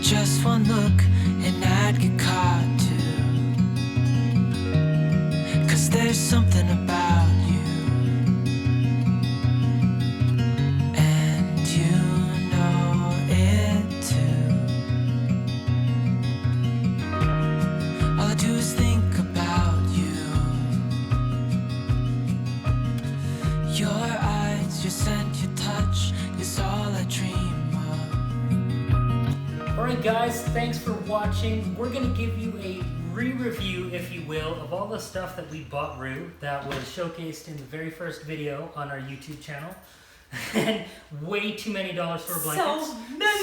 just one look and I'd get caught too. 'Cause there's something about you, and you know it too. All I do is think about you. Your eyes, your scent, your touch is all I dream of. Alright guys, thanks for watching. We're going to give you a re-review, if you will, of all the stuff that we bought Rue that was showcased in the very first video on our YouTube channel. And way too many dollars for blankets.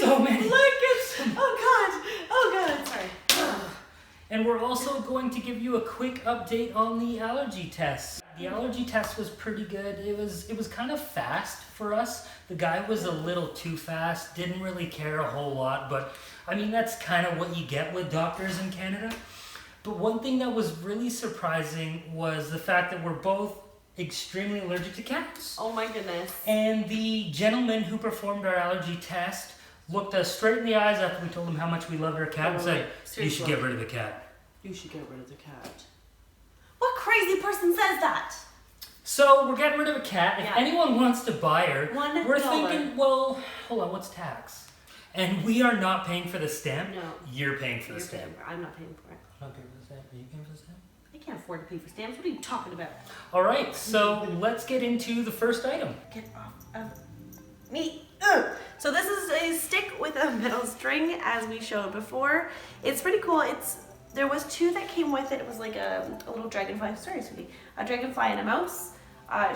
So many blankets! Oh god, sorry. And we're also going to give you a quick update on the allergy test. The allergy test was pretty good. It was kind of fast for us. The guy was a little too fast, didn't really care a whole lot, but I mean, that's kind of what you get with doctors in Canada. But one thing that was really surprising was the fact that we're both extremely allergic to cats. Oh my goodness. And the gentleman who performed our allergy test looked us straight in the eyes after we told him how much we loved our cat and said, "You should get rid of the cat." You should get rid of the cat. What crazy person says that? So we're getting rid of a cat. If Yeah. anyone wants to buy her, $1. we're thinking, well, hold on, what's tax? And we are not paying for the stamp. No. You're paying for the stamp. I'm not paying for it. I'm not paying for the stamp. Are you paying for the stamp? I can't afford to pay for stamps. What are you talking about? All right, so let's get into the first item. Get off of me. Ugh. So this is a stick with a metal string, as we showed before. It's pretty cool. There was two that came with it. It was like a little dragonfly. Sorry, sweetie. A dragonfly and a mouse.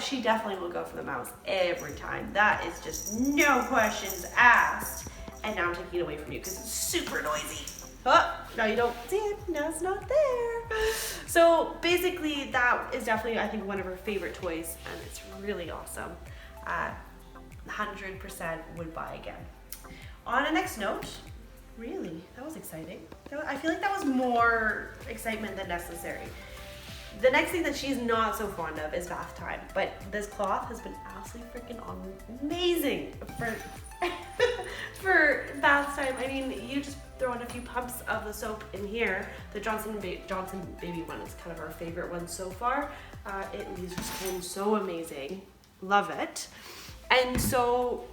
She definitely will go for the mouse every time. That is just no questions asked. And now I'm taking it away from you because it's super noisy. Oh, now you don't see it. Now it's not there. So basically, that is definitely, I think, one of her favorite toys, and it's really awesome. 100% would buy again. On a next note, really, that was exciting. I feel like that was more excitement than necessary. The next thing that she's not so fond of is bath time, but this cloth has been absolutely freaking amazing for bath time. I mean, you just throw in a few pumps of the soap in here. The Johnson Baby one is kind of our favorite one so far. It leaves your skin so amazing. Love it. And so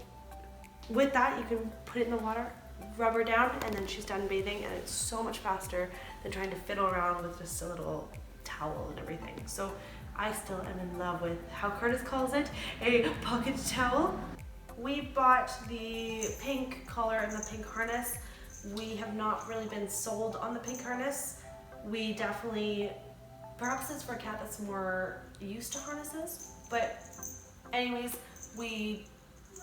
with that, you can put it in the water, rub her down, and then she's done bathing, and it's so much faster than trying to fiddle around with just a little towel and everything. So I still am in love with how Curtis calls it, a pocket towel. We bought the pink collar and the pink harness. We have not really been sold on the pink harness. We definitely, perhaps it's for a cat that's more used to harnesses, but anyways, we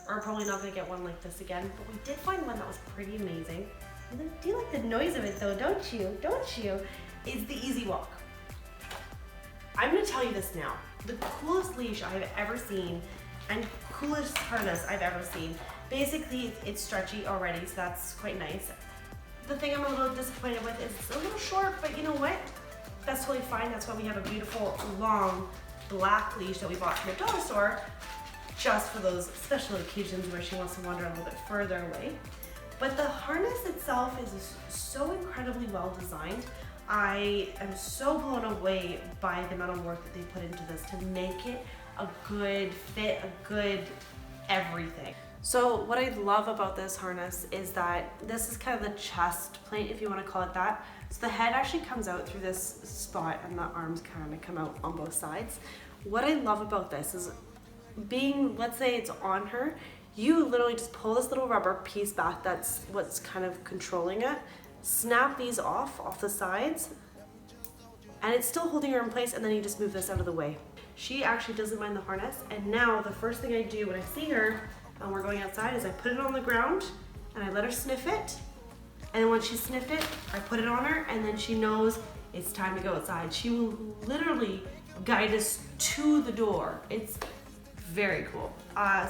are probably not gonna get one like this again, but we did find one that was pretty amazing. I do like the noise of it though, don't you? Don't you? It's the Easy Walk. I'm gonna tell you this now. The coolest leash I've ever seen and coolest harness I've ever seen. Basically, it's stretchy already, so that's quite nice. The thing I'm a little disappointed with is it's a little short, but you know what? That's totally fine. That's why we have a beautiful, long, black leash that we bought from the dollar store, just for those special occasions where she wants to wander a little bit further away. But the harness itself is so incredibly well designed. I am so blown away by the amount of work that they put into this to make it a good fit, a good everything. So what I love about this harness is that this is kind of the chest plate, if you want to call it that. So the head actually comes out through this spot and the arms kind of come out on both sides. What I love about this is being, let's say it's on her, you literally just pull this little rubber piece back, that's what's kind of controlling it, snap these off the sides, and it's still holding her in place, and then you just move this out of the way. She actually doesn't mind the harness, and now the first thing I do when I see her and we're going outside is I put it on the ground and I let her sniff it, and then when she sniffed it, I put it on her, and then she knows it's time to go outside. She will literally guide us to the door. It's very cool.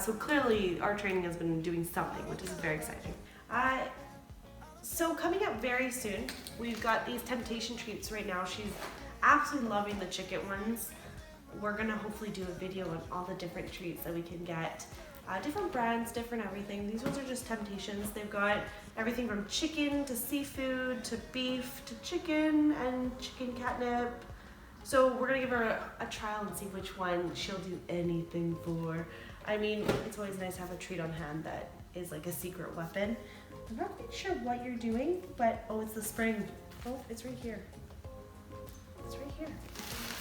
So clearly our training has been doing something, which is very exciting. So coming up very soon, we've got these temptation treats right now. She's absolutely loving the chicken ones. We're gonna hopefully do a video on all the different treats that we can get different brands, different everything. These ones are just Temptations. They've got everything from chicken to seafood to beef to chicken and chicken catnip. So we're gonna give her a trial and see which one she'll do anything for. I mean, it's always nice to have a treat on hand that is like a secret weapon. I'm not quite sure what you're doing, but oh, it's the spring. Oh, it's right here. It's right here.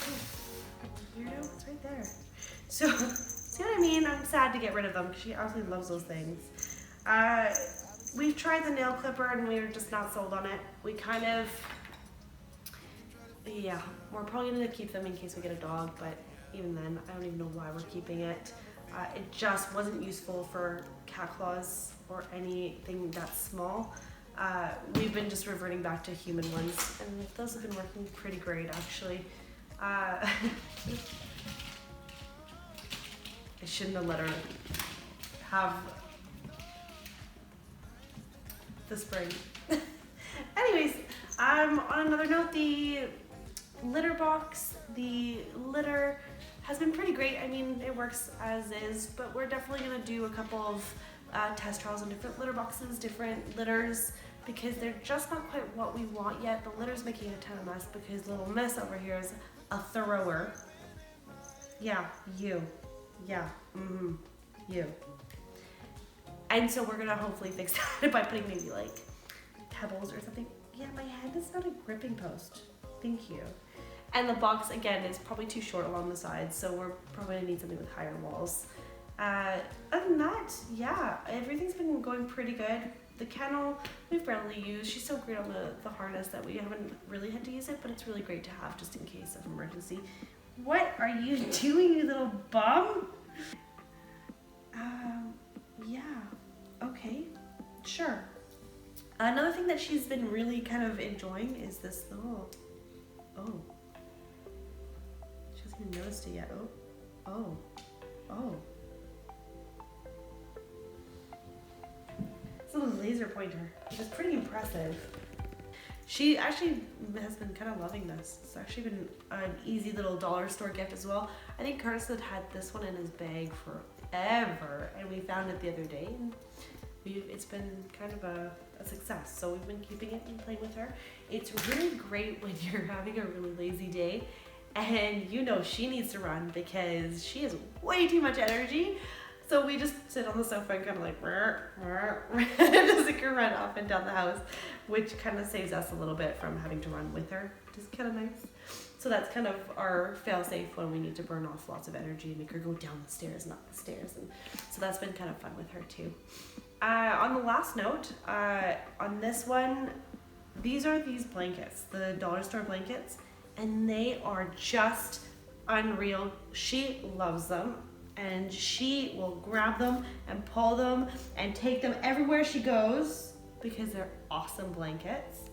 Oh, weirdo, it's right there. So, see what I mean? I'm sad to get rid of them because she absolutely loves those things. We've tried the nail clipper and we were just not sold on it. We kind of, yeah, we're probably gonna keep them in case we get a dog, but even then, I don't even know why we're keeping it. It just wasn't useful for cat claws or anything that small. We've been just reverting back to human ones, and those have been working pretty great, actually. I shouldn't have let her have the spring. Anyways, on another note, the litter box, the litter has been pretty great. I mean, it works as is, but we're definitely gonna do a couple of test trials on different litter boxes, different litters, because they're just not quite what we want yet. The litter's making a ton of mess because little miss over here is a thrower. Yeah, you. Yeah, you. And so we're gonna hopefully fix that by putting maybe like pebbles or something. Yeah, my hand is not a gripping post. Thank you. And the box, again, is probably too short along the sides, so we're probably gonna need something with higher walls. Other than that, yeah, everything's been going pretty good. The kennel, we've barely used. She's so great on the harness that we haven't really had to use it, but it's really great to have just in case of emergency. What are you doing, you little bum? Yeah, okay, sure. Another thing that she's been really kind of enjoying is this little, oh. She hasn't even noticed it yet. Oh. It's a little laser pointer, which is pretty impressive. She actually has been kind of loving this. It's actually been an easy little dollar store gift as well. I think Curtis had had this one in his bag forever, and we found it the other day, and it's been kind of a success. So we've been keeping it and playing with her. It's really great when you're having a really lazy day and you know she needs to run because she has way too much energy. So we just sit on the sofa and kind of like just like run up and down the house, which kind of saves us a little bit from having to run with her, which is kind of nice. So that's kind of our fail-safe when we need to burn off lots of energy and make her go down the stairs, not the stairs. And so that's been kind of fun with her too. On the last note, on this one, these are these blankets, the dollar store blankets, and they are just unreal. She loves them. And she will grab them and pull them and take them everywhere she goes because they're awesome blankets.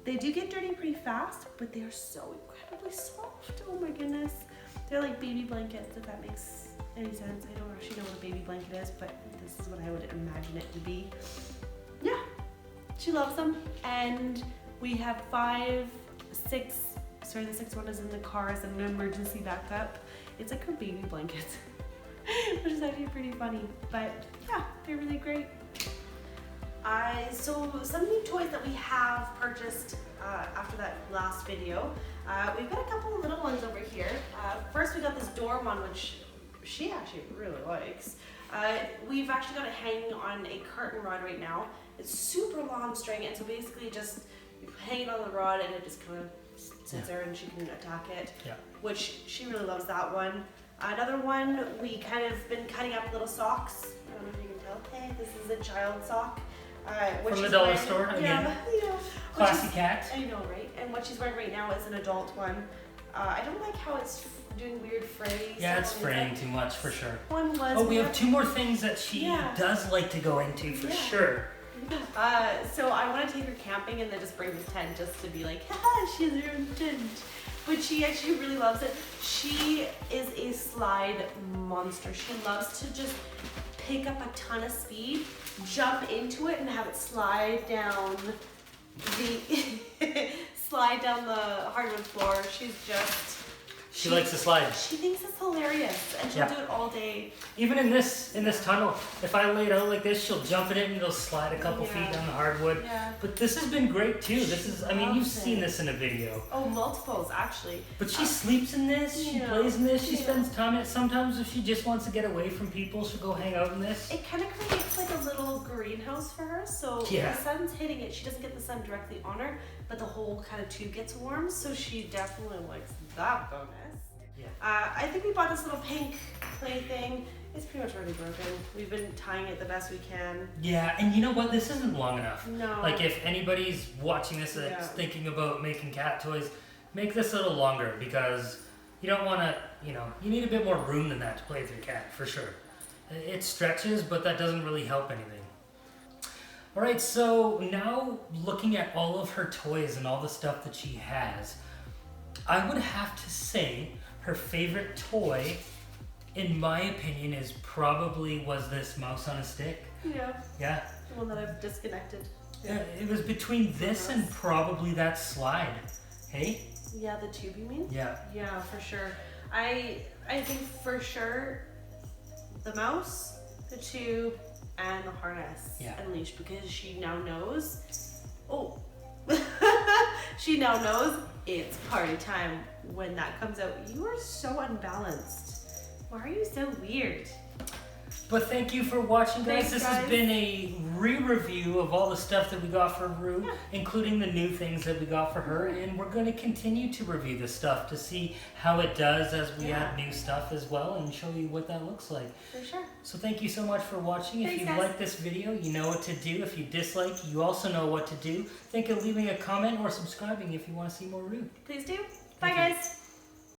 They do get dirty pretty fast, but they are so incredibly soft. Oh my goodness. They're like baby blankets, if that makes any sense. I don't actually know what a baby blanket is, but this is what I would imagine it to be. Yeah, she loves them. And we have the sixth one is in the car as an emergency backup. It's like her baby blanket. Which is actually pretty funny, but yeah, they're really great. So some new toys that we have purchased after that last video. We've got a couple of little ones over here. First we got this dorm one, which she actually really likes. We've actually got it hanging on a curtain rod right now. It's super long string, and so basically just you hang it on the rod and it just kind of sits there and she can attack it, which she really loves that one. Another one, we kind of been cutting up little socks. I don't know if you can tell. Hey, this is a child sock. From the dollar store again. Yeah. Classy cat. I know, right? And what she's wearing right now is an adult one. I don't like how it's doing weird frays. Yeah, it's fraying too much for sure. One was. Oh, we have two more things that she does like to go into for sure. So I want to take her camping and then just bring this tent just to be like, haha, she has her own tent. But she actually really loves it. She is a slide monster. She loves to just pick up a ton of speed, jump into it, and have it slide down the hardwood floor. She's just She likes to slide. She thinks it's hilarious, and she'll do it all day. Even in this tunnel, if I lay it out like this, she'll jump in it and it'll slide a couple feet down the hardwood. Yeah. But this has been great too. This is, I mean, you've seen this in a video. Oh, multiples actually. But she sleeps in this. She plays in this. She spends time in it. Sometimes if she just wants to get away from people, she'll go hang out in this. It kind of creates like a little greenhouse for her. So the sun's hitting it. She doesn't get the sun directly on her, but the whole kind of tube gets warm. So she definitely likes that bonus. Yeah. I think we bought this little pink play thing. It's pretty much already broken. We've been tying it the best we can. Yeah, and you know what? This isn't long enough. No. Like if anybody's watching this that's thinking about making cat toys, make this a little longer because you don't want to, you know, you need a bit more room than that to play with your cat, for sure. It stretches, but that doesn't really help anything. All right, so now looking at all of her toys and all the stuff that she has, I would have to say her favorite toy, in my opinion, was this mouse on a stick. Yeah. Yeah. The one that I've disconnected. Yeah, it was between this and probably that slide. Hey? Yeah, the tube you mean? Yeah. Yeah, for sure. I think for sure the mouse, the tube, and the harness and leash, because she now knows. Oh. She now knows it's party time when that comes out. You are so unbalanced. Why are you so weird? But thank you for watching, guys. This has been a re-review of all the stuff that we got for Rue, including the new things that we got for her. And we're going to continue to review this stuff to see how it does as we add new stuff as well and show you what that looks like. For sure. So thank you so much for watching. If you like this video, you know what to do. If you dislike, you also know what to do. Think of leaving a comment or subscribing if you want to see more Rue. Please do. Bye, guys.